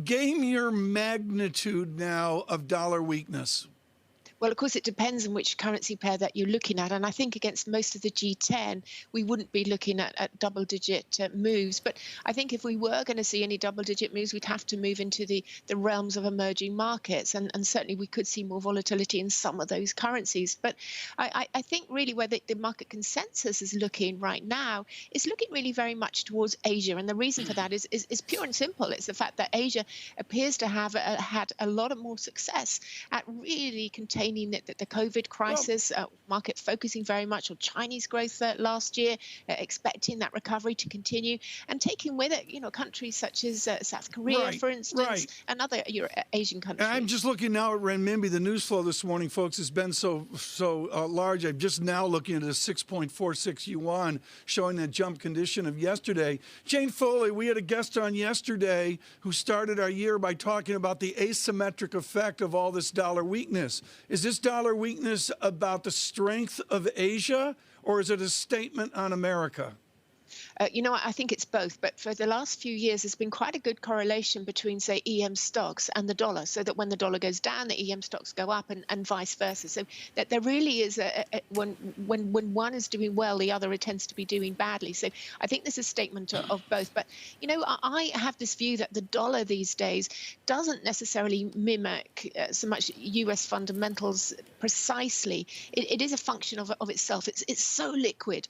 Game your magnitude now of dollar weakness. Well, of course, it depends on which currency pair that you're looking at. And I think against most of the G10, we wouldn't be looking at double-digit moves. But I think if we were going to see any double-digit moves, we'd have to move into the realms of emerging markets. And certainly we could see more volatility in some of those currencies. But I think really where the market consensus is looking right now is looking really very much towards Asia. And the reason for that is pure and simple. It's the fact that Asia appears to have had a lot of more success at really containing the COVID crisis, market focusing very much on Chinese growth last year, expecting that recovery to continue, and taking with it, countries such as South Korea, for instance, and other Asian countries. I'm just looking now at renminbi. The news flow this morning, folks, has been so large. I'm just now looking at a 6.46 yuan, showing that jump condition of yesterday. Jane Foley, we had a guest on yesterday who started our year by talking about the asymmetric effect of all this dollar weakness. Is this dollar weakness about the strength of Asia, or is it a statement on America? I think it's both. But for the last few years, there's been quite a good correlation between, say, EM stocks and the dollar, so that when the dollar goes down, the EM stocks go up, and vice versa. So that there really is when one is doing well, the other tends to be doing badly. So I think this is a statement of both. But, I have this view that the dollar these days doesn't necessarily mimic so much US fundamentals precisely. It is a function of itself. It's so liquid.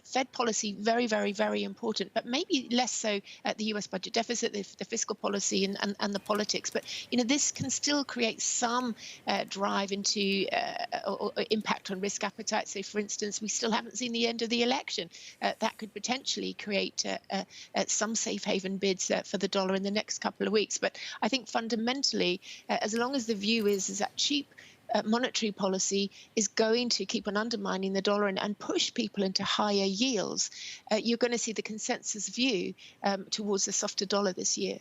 Fed policy, very, very, very important, but maybe less so at the US budget deficit, the fiscal policy and the politics. But, this can still create some drive into or impact on risk appetite. So, for instance, we still haven't seen the end of the election. That could potentially create some safe haven bids for the dollar in the next couple of weeks. But I think fundamentally, as long as the view is that cheap monetary policy is going to keep on undermining the dollar and push people into higher yields, you're going to see the consensus view towards a softer dollar this year.